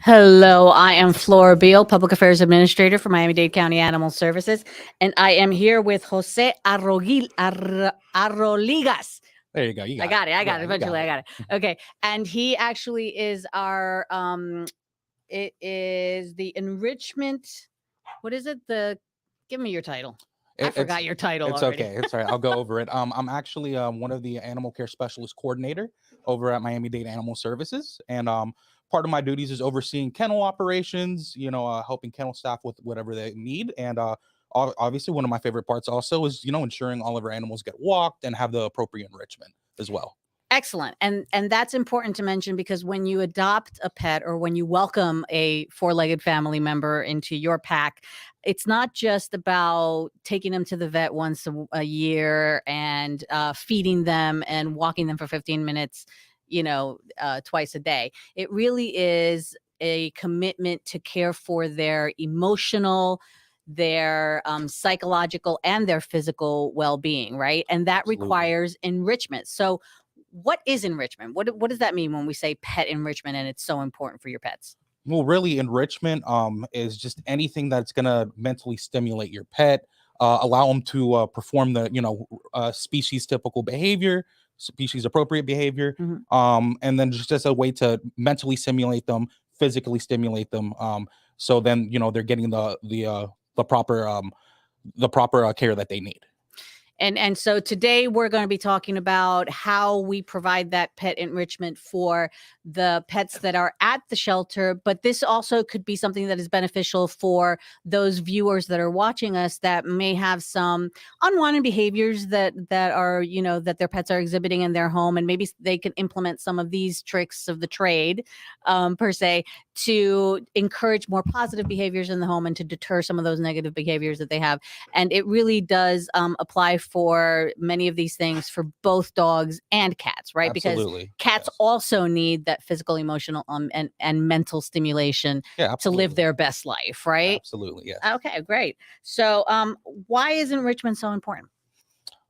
Hello, I am Flora Beal, Public Affairs Administrator for Miami-Dade County Animal Services, and I am here with Jose Arroligas. There you go. You I got it. got it. I got Yeah, it. you got Eventually, I it. got it. Okay, and he actually is our. It is the enrichment. What is it? Give me your title. I It's forgot your title it's already. okay. It's all right. I'll go over it. I'm actually one of the animal care specialist coordinator over at Miami-Dade Animal Services, and part of my duties is overseeing kennel operations. Helping kennel staff with whatever they need, and obviously one of my favorite parts also is ensuring all of our animals get walked and have the appropriate enrichment as well. Excellent. And that's important to mention because when you adopt a pet or when you welcome a four-legged family member into your pack, it's not just about taking them to the vet once a year and feeding them and walking them for 15 minutes, twice a day. It really is a commitment to care for their emotional, their psychological, and their physical well-being, right? And that Absolutely. requires enrichment. So what is enrichment? What does that mean when we say pet enrichment and it's so important for your pets? Well, really, enrichment is just anything that's gonna mentally stimulate your pet, allow them to perform the species typical behavior, species appropriate behavior, Mhm. and then just as a way to mentally stimulate them, physically stimulate them. So then they're getting the proper care that they need. And so today we're going to be talking about how we provide that pet enrichment for the pets that are at the shelter, but this also could be something that is beneficial for those viewers that are watching us that may have some unwanted behaviors that are, that their pets are exhibiting in their home, and maybe they can implement some of these tricks of the trade, per se, to encourage more positive behaviors in the home and to deter some of those negative behaviors that they have. And it really does apply for many of these things for both dogs and cats, right? Absolutely. Because cats Yes. also need that physical, emotional, and mental stimulation Yeah, to absolutely. live their best life, right? Absolutely, yes. Okay, great. So, why is enrichment so important?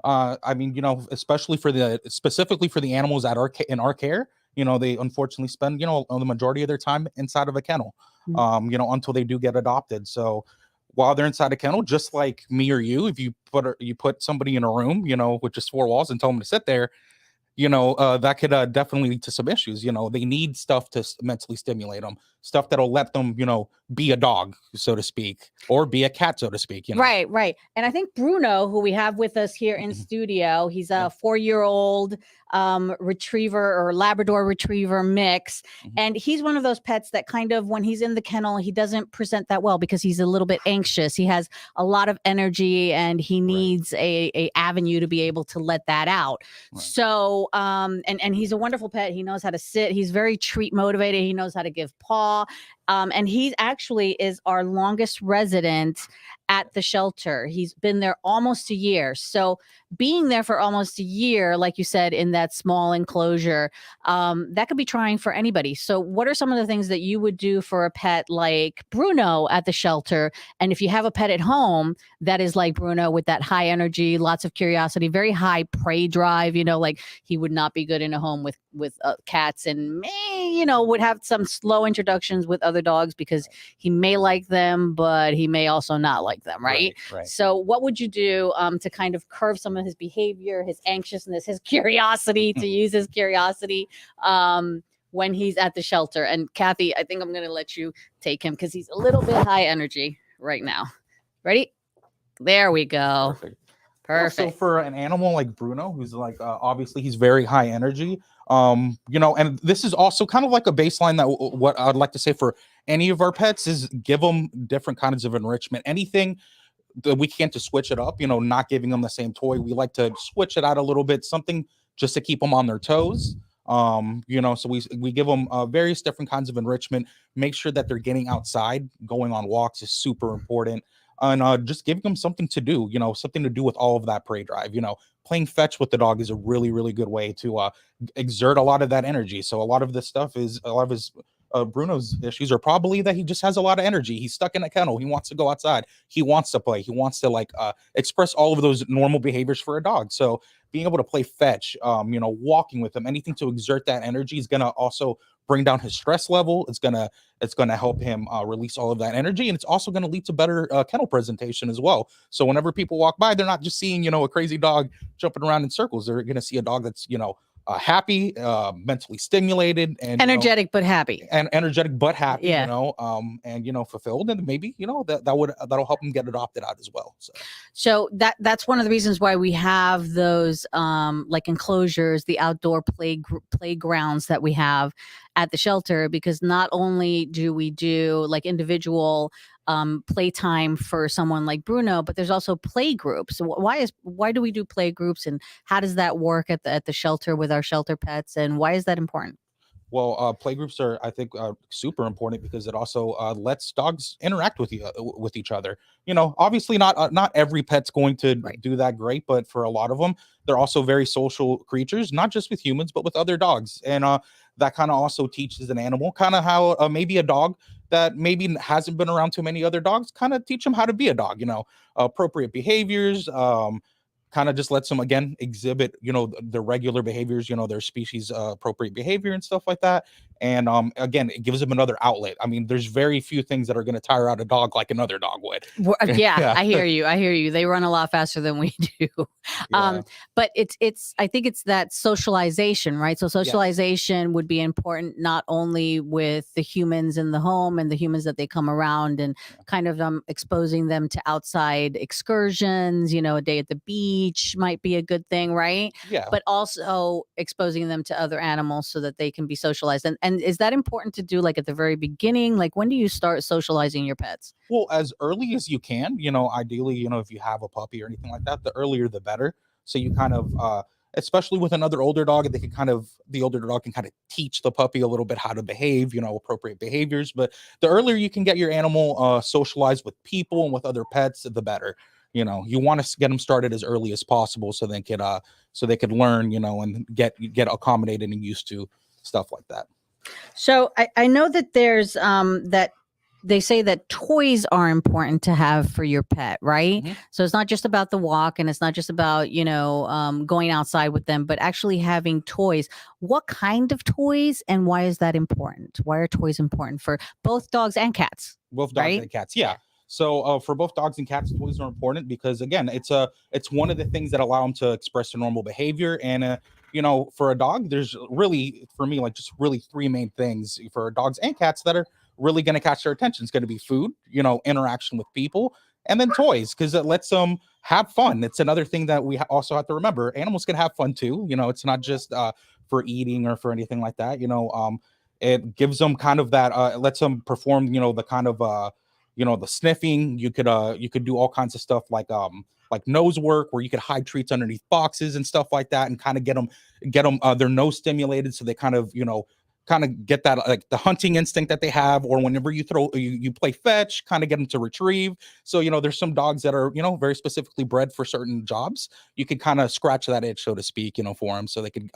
I mean, especially specifically for the animals that are in our care, they unfortunately spend, the majority of their time inside of a kennel, Mhm. until they do get adopted. So while they're inside a kennel, just like me or you, if you put somebody in a room, with just four walls and tell them to sit there, that could definitely lead to some issues. They need stuff to mentally stimulate them, stuff that'll let them, be a dog, so to speak, or be a cat, so to speak. Right, right. And I think Bruno, who we have with us here in studio, he's Yeah. a 4-year-old retriever or Labrador retriever mix. Mhm. And he's one of those pets that kind of, when he's in the kennel, he doesn't present that well because he's a little bit anxious. He has a lot of energy and he needs a avenue to be able to let that out. Right. So, and he's a wonderful pet. He knows how to sit. He's very treat motivated. He knows how to give paw. And he actually is our longest resident at the shelter. He's been there almost a year. So being there for almost a year, like you said, in that small enclosure, that could be trying for anybody. So what are some of the things that you would do for a pet like Bruno at the shelter? And if you have a pet at home that is like Bruno with that high energy, lots of curiosity, very high prey drive, like he would not be good in a home with cats and may, would have some slow introductions with other dogs because he may like them, but he may also not like them, right? Right. So what would you do to kind of curb some of his behavior, his anxiousness, his curiosity, to use his curiosity when he's at the shelter? And Kathy, I think I'm going to let you take him because he's a little bit high energy right now. Ready? There we go. Perfect. So for an animal like Bruno, who's like obviously he's very high energy, and this is also kind of like a baseline that what I'd like to say for any of our pets is give them different kinds of enrichment. Anything that we can't to switch it up, not giving them the same toy. We like to switch it out a little bit, something just to keep them on their toes. So we give them various different kinds of enrichment. Make sure that they're getting outside, going on walks is super important. And just giving them something to do, something to do with all of that prey drive. Playing fetch with the dog is a really, really good way to exert a lot of that energy. So a lot of this stuff is a lot of his Bruno's issues are probably that he just has a lot of energy. He's stuck in a kennel. He wants to go outside. He wants to play. He wants to express all of those normal behaviors for a dog. So being able to play fetch, walking with him, anything to exert that energy is gonna also bring down his stress level. It's gonna help him release all of that energy, and it's also gonna lead to better kennel presentation as well. So whenever people walk by, they're not just seeing a crazy dog jumping around in circles. They're gonna see a dog that's happy, mentally stimulated, and Energetic but happy. and energetic but happy, Yeah. and fulfilled, and maybe that'll help them get adopted out as well. So that's one of the reasons why we have those like enclosures, the outdoor playgrounds that we have at the shelter, because not only do we do like individual playtime for someone like Bruno, but there's also play groups. So why do we do play groups, and how does that work at the shelter with our shelter pets, and why is that important? Well, playgroups are, I think, super important because it also lets dogs interact with each other. Obviously not every pet's going to Right. do that great, but for a lot of them, they're also very social creatures, not just with humans, but with other dogs. And that kind of also teaches an animal kind of how maybe a dog that maybe hasn't been around too many other dogs, kind of teach them how to be a dog. Appropriate behaviors. Kind of just lets them again exhibit the regular behaviors, their species appropriate behavior and stuff like that. And again, it gives them another outlet. I mean, there's very few things that are going to tire out a dog like another dog would. Yeah, Yeah. I hear you. They run a lot faster than we do. Yeah. But I think it's that socialization, right? So Yes. socialization would be important not only with the humans in the home and the humans that they come around, and kind of exposing them to outside excursions, a day at the beach might be a good thing, right? Yeah. But also exposing them to other animals so that they can be socialized. And is that important to do like at the very beginning? Like, when do you start socializing your pets? Well, as early as you can, ideally, if you have a puppy or anything like that, the earlier the better. So you kind of, especially with another older dog, the older dog can kind of teach the puppy a little bit how to behave, appropriate behaviors. But the earlier you can get your animal socialized with people and with other pets, the better. You want to get them started as early as possible so they could learn, and get accommodated and used to stuff like that. So I know that there's that they say that toys are important to have for your pet, right? Mhm. So it's not just about the walk, and it's not just about going outside with them, but actually having toys. What kind of toys, and why is that important? Why are toys important for both dogs and cats? Both dogs Right? and cats, yeah. So for both dogs and cats, toys are important because again, it's one of the things that allow them to express their normal behavior. And for a dog, there's really, for me, like just really three main things for dogs and cats that are really going to catch their attention. It's going to be food, interaction with people, and then toys, because it lets them have fun. It's another thing that we also have to remember. Animals can have fun too. It's not just for eating or for anything like that. It gives them kind of that. It lets them perform. The kind of the sniffing. You could do all kinds of stuff like nose work, where you could hide treats underneath boxes and stuff like that, and kind of get them their nose stimulated, so they kind of get that, like the hunting instinct that they have, or whenever you play fetch, kind of get them to retrieve. So there's some dogs that are very specifically bred for certain jobs. You could kind of scratch that itch, so to speak, for them, so they could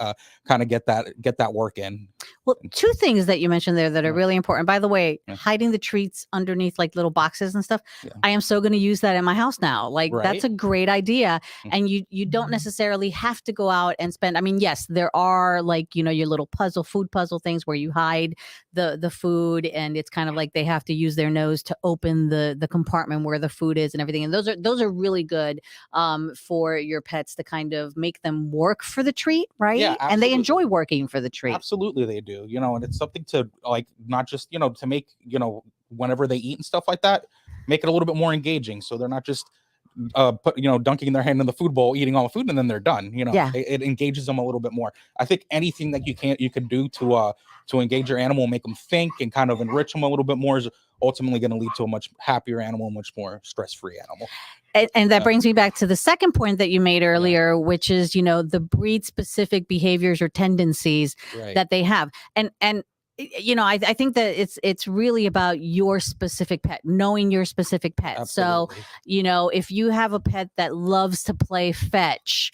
kind of get that work in. Well, two things that you mentioned there that are Yeah. really important. By the way, Yeah. hiding the treats underneath like little boxes and stuff. Yeah. I am so going to use that in my house now. Like, that's Right. a great idea. Mm. And you don't necessarily have to go out and spend. I mean, yes, there are like, your little food puzzle things where you hide the food, and it's kind of like they have to use their nose to open the compartment where the food is and everything. And those are really good for your pets to kind of make them work for the treat, right? Yeah, And they absolutely. enjoy working for the treat. Absolutely, they do. And it's something to, like, not just to make whenever they eat and stuff like that, make it a little bit more engaging, so they're not just dunking their hand in the food bowl, eating all the food, and then they're done. Yeah. It engages them a little bit more. I think anything that you could do to engage your animal, make them think, and kind of enrich them a little bit more, is ultimately going to lead to a much happier animal, much more stress-free animal. And that brings me back to the second point that you made earlier, which is, the breed specific behaviors or tendencies Right. that they have. And I think that it's really about your specific pet, knowing your specific pet. Absolutely. So, if you have a pet that loves to play fetch,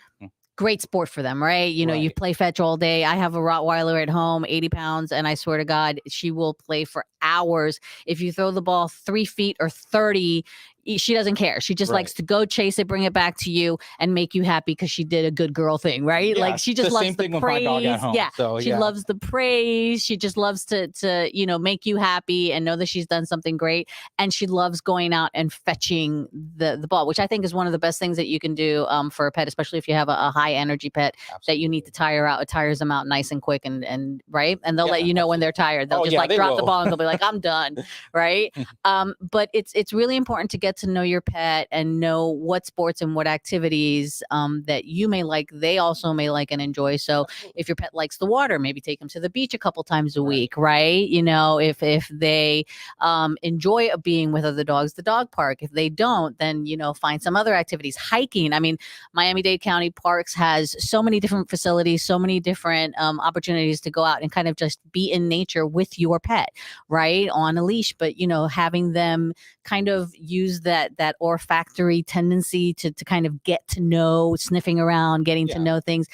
great sport for them, right? You Right. play fetch all day. I have a Rottweiler at home, 80 pounds, and I swear to God, she will play for hours. If you throw the ball 3 feet or 30, she doesn't care. She just Right. likes to go chase it, bring it back to you, and make you happy because she did a good girl thing, right? Yeah, Like she just the loves same the thing with my dog praise. at home. Yeah, So she loves the praise. She just loves to make you happy and know that she's done something great. And she loves going out and fetching the ball, which I think is one of the best things that you can do for a pet, especially if you have a high energy pet that you need to tire out. It tires them out nice and quick and right, and they'll let you know when they're tired. They'll just drop the ball and they'll be like, I'm done, right? But it's really important to get to know your pet and know what sports and what activities that you may like, they also may like and enjoy. So if your pet likes the water, maybe take them to the beach a couple times a week, right? If they enjoy being with other dogs, the dog park. If they don't, then find some other activities. Hiking. I mean, Miami-Dade County Parks has so many different facilities, so many different opportunities to go out and kind of just be in nature with your pet, right, on a leash. But having them kind of use that olfactory tendency to kind of get to know, sniffing around, getting to know things,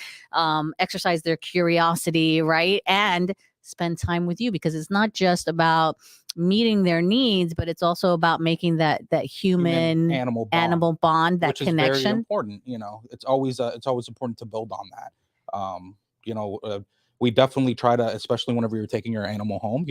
exercise their curiosity, right, and spend time with you, because it's not just about meeting their needs, but it's also about making that human animal bond, that which connection. Is very important. It's always important to build on that. We definitely try to, especially whenever you're taking your animal home,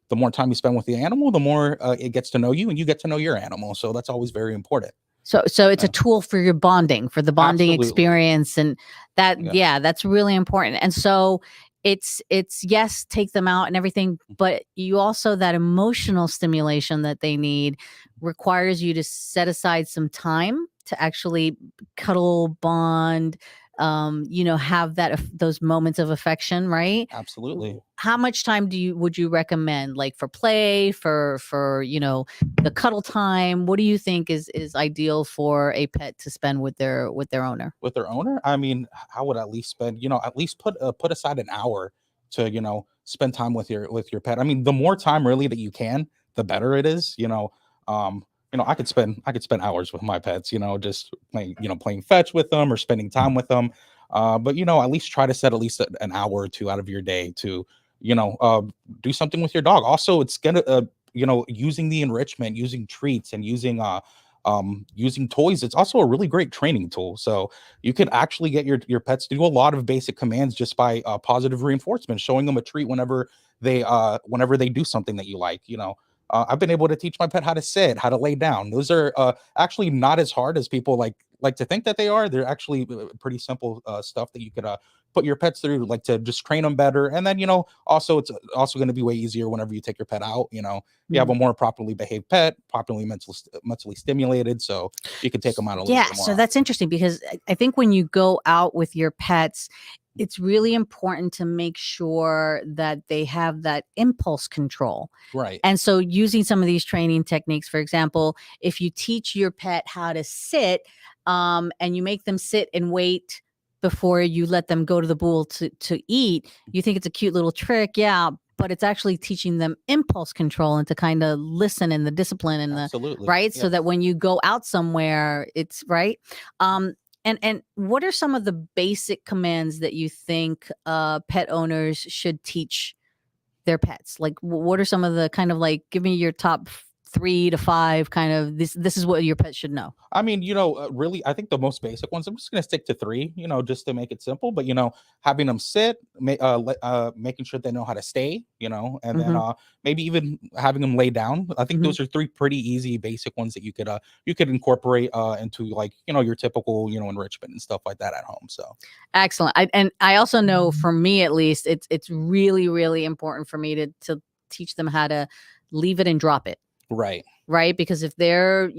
the more time you spend with the animal, the more it gets to know you and you get to know your animal. So that's always very important. So it's a tool for your bonding, for the bonding experience, and that that's really important. And so it's yes, take them out and everything, but you also, that emotional stimulation that they need requires you to set aside some time to actually cuddle, bond, have those moments of affection, right? Absolutely. How much time would you recommend, like for play, for the cuddle time? What do you think is ideal for a pet to spend with their owner? With their owner, I mean, I would at least spend, at least put aside an hour to, spend time with your pet. I mean, the more time really that you can, the better it is. I could spend hours with my pets, just playing fetch with them or spending time with them. But at least try to set at least an hour or two out of your day to, do something with your dog. Also, it's gonna, using the enrichment, using treats, and using toys. It's also a really great training tool. So you can actually get your pets to do a lot of basic commands just by positive reinforcement, showing them a treat whenever they do something that you like. I've been able to teach my pet how to sit, how to lay down. Those are actually not as hard as people like to think that they are. They're actually pretty simple stuff that you could put your pets through, like to just train them better. And then, also it's also going to be way easier whenever you take your pet out. You have a more properly behaved pet, properly mentally stimulated, so you can take them out a little bit more. So that's interesting, because I think when you go out with your pets, it's really important to make sure that they have that impulse control. Right. And so using some of these training techniques, for example, if you teach your pet how to sit, and you make them sit and wait before you let them go to the bowl to eat, you think it's a cute little trick. Yeah. But it's actually teaching them impulse control and to kind of listen, and the discipline, and Absolutely. right. So that when you go out somewhere, it's right. And what are some of the basic commands that you think pet owners should teach their pets? Like, what are some of the kind of, like, give me your top 3 to 5 kind of, this is what your pet should know? I mean, really, I think the most basic ones, I'm just going to stick to 3, just to make it simple. But, having them sit, making sure they know how to stay, and then maybe even having them lay down. I think those are 3 pretty easy, basic ones that you could incorporate into, like, your typical, enrichment and stuff like that at home. So excellent. I also know, for me at least, it's really, really important for me to teach them how to leave it and drop it. Right. Because if they're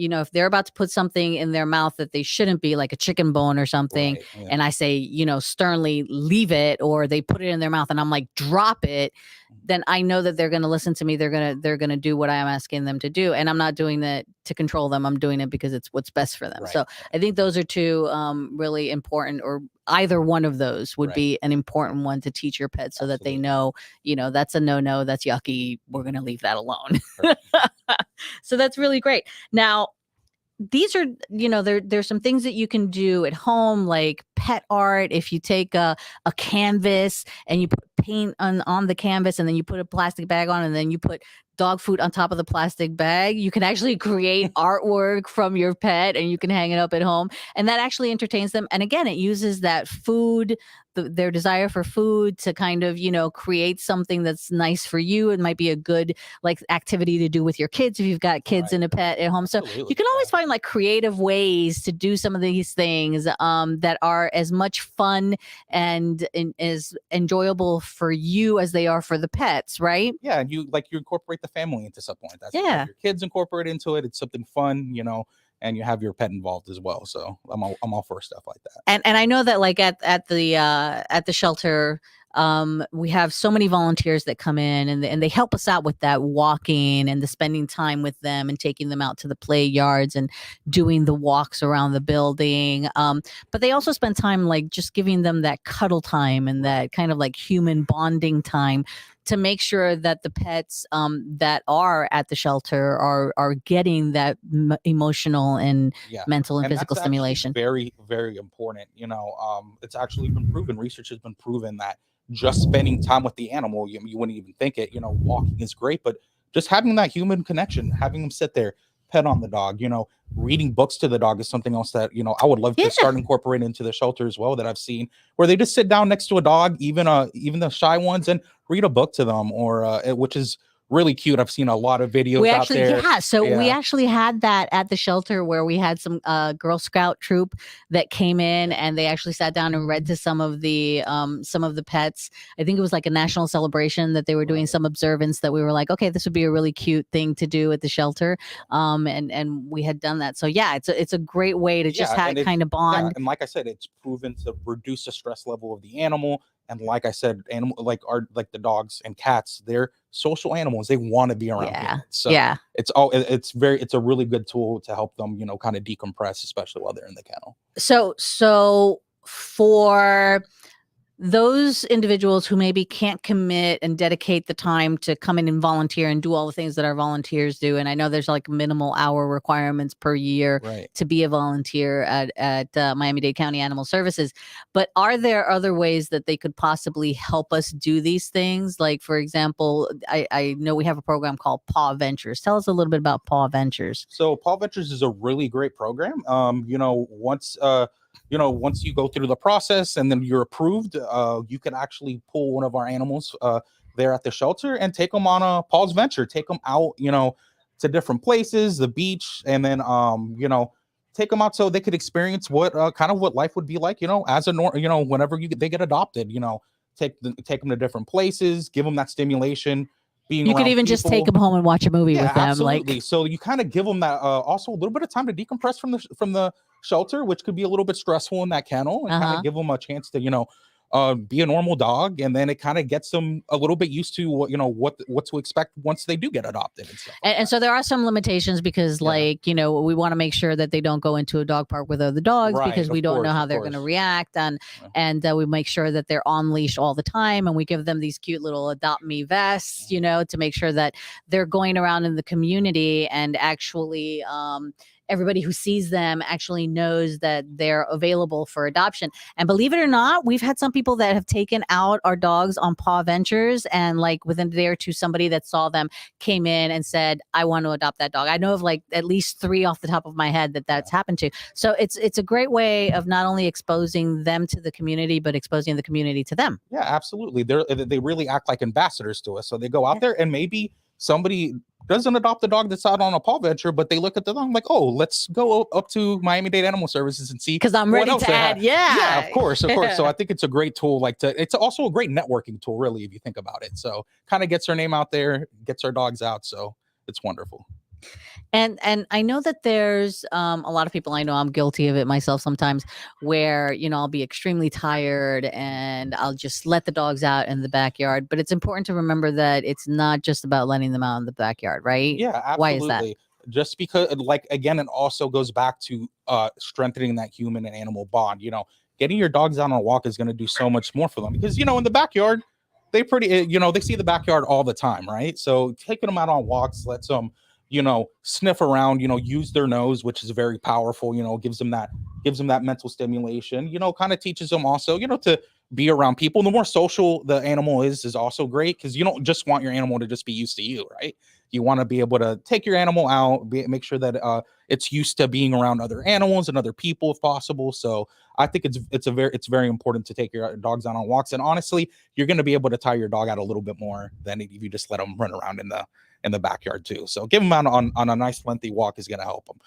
about to put something in their mouth that they shouldn't be, like a chicken bone or something, and I say, sternly leave it, or they put it in their mouth and I'm like, drop it, then I know that they're going to listen to me. They're going to do what I'm asking them to do. And I'm not doing that to control them. I'm doing it because it's what's best for them. So I think those are 2 really important, or either one of those would be an important one to teach your pet, so that they know, that's a no, that's yucky. We're going to leave that alone. So that's really great. Now, these are, there's some things that you can do at home, like pet art. If you take a canvas and you put paint on the canvas, and then you put a plastic bag on, and then you put dog food on top of the plastic bag. You can actually create artwork from your pet, and you can hang it up at home, and that actually entertains them. And again, it uses that food, their desire for food, to kind of, create something that's nice for you. It might be a good like activity to do with your kids if you've got kids Right. and a pet at home. So Absolutely. you can always find like creative ways to do some of these things that are as much fun and as enjoyable for you as they are for the pets, right? Yeah, and you incorporate the family into something like that. So you Yeah. have your kids incorporate into it. It's something fun, and you have your pet involved as well. So I'm all for stuff like that. And I know that like at the shelter, we have so many volunteers that come in, and they help us out with that walking and the spending time with them and taking them out to the play yards and doing the walks around the building. But they also spend time like just giving them that cuddle time and that kind of like human bonding time to make sure that the pets that are at the shelter are getting that emotional and mental and physical that's stimulation. Very, very important. It's actually been proven. Research has been proven that just spending time with the animal, you wouldn't even think it. Walking is great, but just having that human connection, having them sit there, pet on the dog, reading books to the dog is something else that I would love to start incorporating into the shelter as well, that I've seen, where they just sit down next to a dog, even the shy ones, and read a book to them, or which is really cute. I've seen a lot of videos out there. We actually had that at the shelter, where we had some Girl Scout that came in, and they actually sat down and read to some of the pets. I think it was like a national celebration that they were doing some observance that we were like, okay, this would be a really cute thing to do at the shelter. And we had done that. So yeah, it's a great way to just kind of bond. Yeah, and like I said, it's proven to reduce the stress level of the animal. And like I said, like the dogs and cats, they're social animals. They want to be around humans. So it's a really good tool to help them, kind of decompress, especially while they're in the kennel. So for those individuals who maybe can't commit and dedicate the time to come in and volunteer and do all the things that our volunteers do, and I know there's like minimal hour requirements per year to be a volunteer at Miami-Dade County Animal Services, but are there other ways that they could possibly help us do these things? Like, for example, I know we have a program called Paw Ventures. Tell us a little bit about Paw Ventures. So Paw Ventures is a really great program. Once you go through the process and then you're approved, you can actually pull one of our animals there at the shelter and take them on a Paul's Venture, take them out, to different places, the beach, and then, take them out so they could experience what life would be like, as whenever they get adopted, take them to different places, give them that stimulation. You could even just take them home and watch a movie with them. Absolutely. So you kind of give them that also a little bit of time to decompress from the shelter, which could be a little bit stressful in that kennel, and kind of give them a chance to be a normal dog, and then it kind of gets them a little bit used to what to expect once they do get adopted and stuff. And so there are some limitations because, we want to make sure that they don't go into a dog park with other dogs, because we don't know how they're going to react, and we make sure that they're on leash all the time, and we give them these cute little Adopt Me vests, to make sure that they're going around in the community and actually everybody who sees them actually knows that they're available for adoption. And believe it or not, we've had some people that have taken out our dogs on Paw Ventures, and like within a day or two, somebody that saw them came in and said, I want to adopt that dog. I know of like at least 3 off the top of my head that's happened to. So it's a great way of not only exposing them to the community, but exposing the community to them. Yeah, absolutely. They really act like ambassadors to us. So they go out there, and maybe somebody doesn't adopt the dog that's out on a Paw Venture, but they look at the dog like, oh, let's go up to Miami-Dade Animal Services and see, because I'm ready to add. Yeah, of course. So I think it's a great tool. It's also a great networking tool, really, if you think about it. So kind of gets our name out there, gets our dogs out. So it's wonderful. And I know that there's a lot of people, I know I'm guilty of it myself sometimes, where, I'll be extremely tired and I'll just let the dogs out in the backyard. But it's important to remember that it's not just about letting them out in the backyard, right? Yeah, absolutely. Why is that? Just because, again, it also goes back to strengthening that human and animal bond. Getting your dogs out on a walk is going to do so much more for them, because, in the backyard, they see the backyard all the time, right? So taking them out on walks lets them sniff around, use their nose, which is very powerful, gives them that mental stimulation, kind of teaches them also, to be around people. The more social the animal is also great, because you don't just want your animal to just be used to you, right? You want to be able to take your animal out, make sure that it's used to being around other animals and other people if possible. So I think it's very important to take your dogs out on walks. And honestly, you're going to be able to tire your dog out a little bit more than if you just let them run around in the backyard too. So give him out on a nice lengthy walk is going to help him.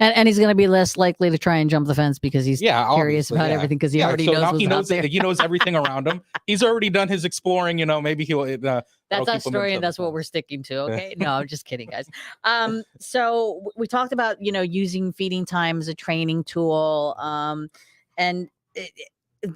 And he's going to be less likely to try and jump the fence because he's curious about everything, because he already knows what's out there. He knows everything around him. He's already done his exploring. Maybe he'll. That's our story, and that's what we're sticking to. Okay, no, I'm just kidding, guys. So we talked about using feeding time as a training tool, and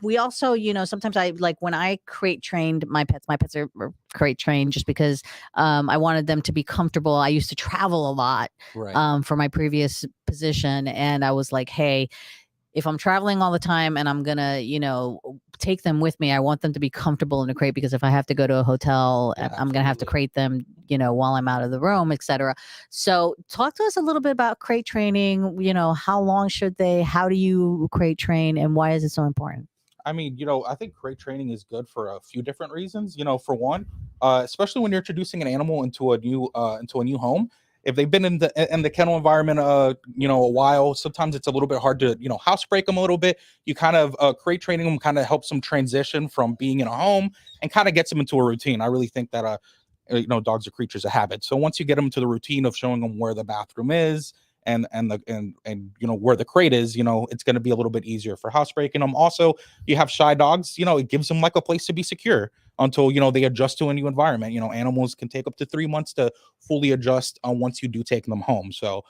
we also, sometimes I like when I crate trained my pets are crate trained just because I wanted them to be comfortable. I used to travel a lot for my previous position. And I was like, hey, if I'm traveling all the time and I'm gonna, take them with me, I want them to be comfortable in a crate, because if I have to go to a hotel, I'm gonna have to crate them, while I'm out of the room, etc. So talk to us a little bit about crate training. How long should they? How do you crate train, and why is it so important? I mean, I think crate training is good for a few different reasons. For one, especially when you're introducing an animal into a new home. If they've been in the kennel environment, a while, sometimes it's a little bit hard to, housebreak them a little bit. You kind of crate training them kind of helps them transition from being in a home and kind of gets them into a routine. I really think that, dogs are creatures of habit. So once you get them to the routine of showing them where the bathroom is and where the crate is, it's going to be a little bit easier for housebreaking them. Also, you have shy dogs, it gives them like a place to be secure until they adjust to a new environment. Animals can take up to 3 months to fully adjust once you do take them home. So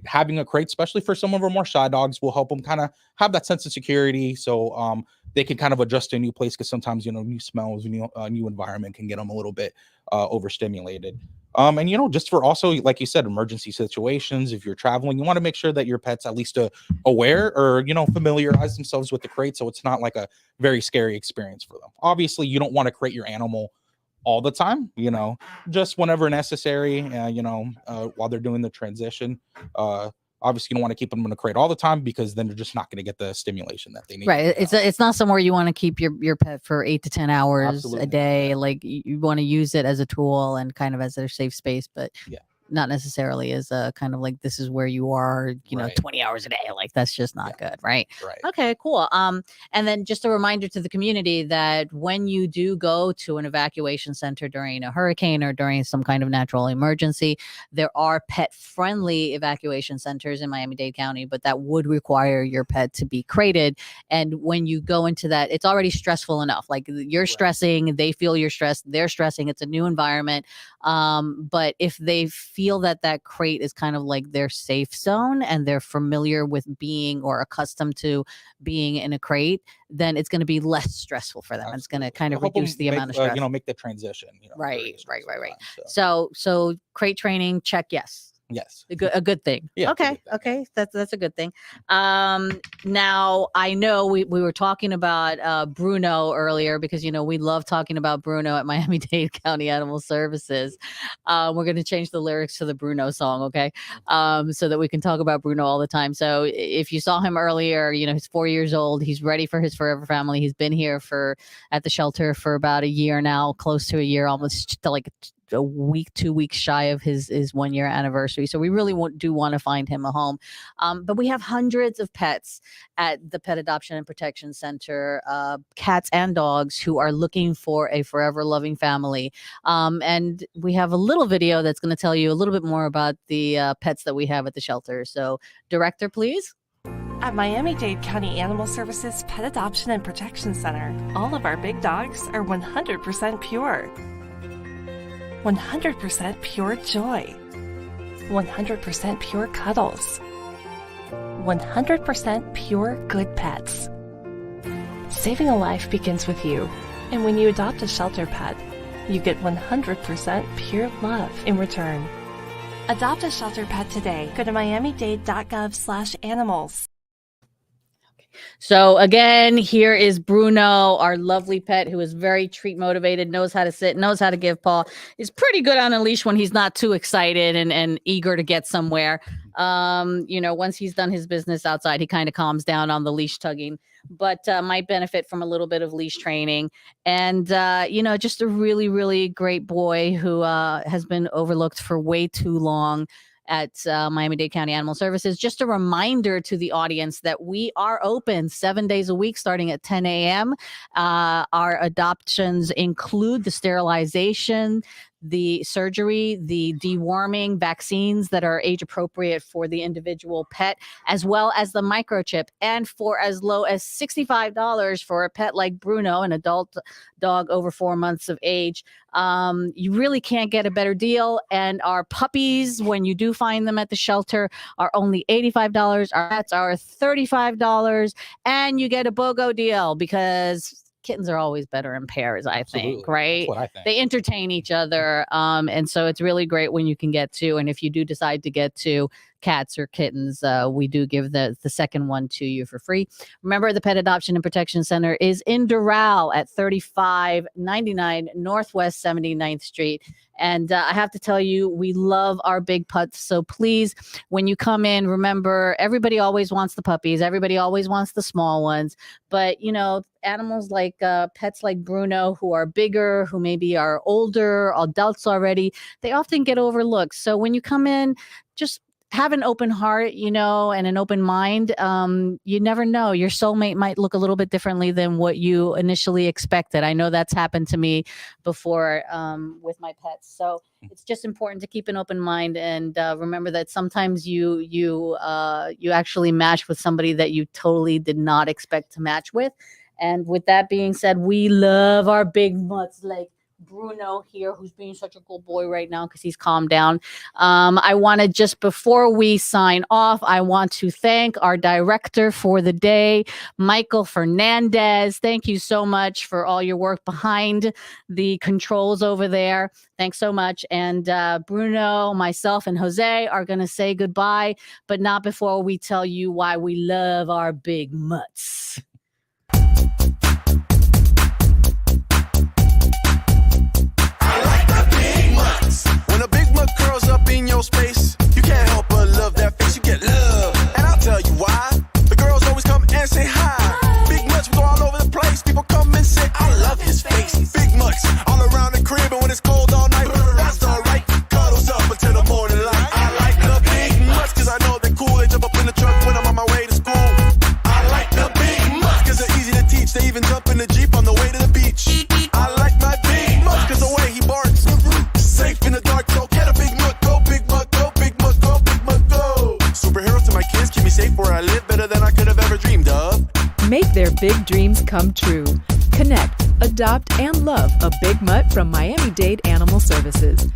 having a crate, especially for some of our more shy dogs, will help them kind of have that sense of security. So they can kind of adjust to a new place, because sometimes new smells, new environment can get them a little bit overstimulated. And just for also, like you said, emergency situations, if you're traveling, you want to make sure that your pet's at least aware or familiarize themselves with the crate, so it's not like a very scary experience for them. Obviously, you don't want to crate your animal all the time, just whenever necessary, while they're doing the transition. Obviously, you don't want to keep them in a crate all the time, because then they're just not going to get the stimulation that they need. Right. It's not somewhere you want to keep your pet for 8 to 10 hours Absolutely. a day. Yeah. Like you want to use it as a tool and kind of as their safe space, but not necessarily as a kind of like, this is where you are, 20 hours a day. Like that's just not good. Right. Okay, cool. And then just a reminder to the community that when you do go to an evacuation center during a hurricane or during some kind of natural emergency, there are pet friendly evacuation centers in Miami-Dade County, but that would require your pet to be crated. And when you go into that, it's already stressful enough. Like you're stressing, they feel you're stressed, they're stressing. It's a new environment. But if they feel that crate is kind of like their safe zone and they're familiar with being or accustomed to being in a crate, then it's going to be less stressful for them. Absolutely. It's going to kind of reduce the amount of stress. Make the transition. Right. So crate training, check yes. Yes. A good thing. Yeah, okay. That's a good thing. Now I know we were talking about Bruno earlier, because we love talking about Bruno at Miami-Dade County Animal Services. We're going to change the lyrics to the Bruno song, okay? So that we can talk about Bruno all the time. So if you saw him earlier, he's 4 years old. He's ready for his forever family. He's been here at the shelter for about a year now, close to a year, almost to like a week, 2 weeks shy of his 1 year anniversary. So we really do want to find him a home. But we have hundreds of pets at the Pet Adoption and Protection Center, cats and dogs who are looking for a forever loving family. And we have a little video that's going to tell you a little bit more about the pets that we have at the shelter. So director, please. At Miami-Dade County Animal Services Pet Adoption and Protection Center, all of our big dogs are 100% pure. 100% pure joy, 100% pure cuddles, 100% pure good pets. Saving a life begins with you, and when you adopt a shelter pet, you get 100% pure love in return. Adopt a shelter pet today. Go to miamidade.gov/animals. So again, here is Bruno, our lovely pet who is very treat motivated, knows how to sit, knows how to give paw, is pretty good on a leash when he's not too excited and eager to get somewhere. Once he's done his business outside, he kind of calms down on the leash tugging. but might benefit from a little bit of leash training. And, just a really, really great boy who has been overlooked for way too long at Miami-Dade County Animal Services. Just a reminder to the audience that we are open 7 days a week starting at 10 a.m. Our adoptions include the sterilization, the surgery, the deworming, vaccines that are age appropriate for the individual pet, as well as the microchip. And for as low as $65 for a pet like Bruno, an adult dog over 4 months of age, you really can't get a better deal. And our puppies, when you do find them at the shelter, are only $85. Our pets are $35. And you get a BOGO deal because kittens are always better in pairs, I think, Absolutely. right? That's what I think. They entertain each other. And so it's really great when you can get two. And if you do decide to get two cats or kittens, we do give the second one to you for free. Remember, the Pet Adoption and Protection Center is in Doral at 3599 Northwest 79th Street. And I have to tell you, we love our big putts. So please, when you come in, remember, everybody always wants the puppies. Everybody always wants the small ones. But, animals like pets like Bruno, who are bigger, who maybe are older, adults already, they often get overlooked. So when you come in, just have an open heart, and an open mind. You never know. Your soulmate might look a little bit differently than what you initially expected. I know that's happened to me before with my pets. So it's just important to keep an open mind and remember that sometimes you actually match with somebody that you totally did not expect to match with. And with that being said, we love our big mutts like Bruno here, who's being such a good boy right now because he's calmed down. I want to just, before we sign off, I want to thank our director for the day, Michael Fernandez. Thank you so much for all your work behind the controls over there. Thanks so much. And Bruno, myself, and Jose are going to say goodbye, but not before we tell you why we love our big mutts. When a big mutt curls up in your space, you can't help but love that face. You get love, and I'll tell you why. The girls always come and say hi. Big mutts, we go all over the place. People come and say, I love his face. Big mutts all around the crib, and when it's cold all night, that's alright. Cuddles up until the morning light. I like the big mutts, cause I know they're cool. They jump up in the truck when I'm on my way to school. I like the big mutts, cause they're easy to teach. They even jump in the Jeep on the way to the beach. I like my big mutts, cause the way he barks, safe in the dark, so get a big mutt, go big mutt, go big mutt, go big mutt, go. Superheroes to my kids, keep me safe where I live, better than I could have ever dreamed of. Make their big dreams come true. Connect, adopt, and love a big mutt from Miami-Dade Animal Services.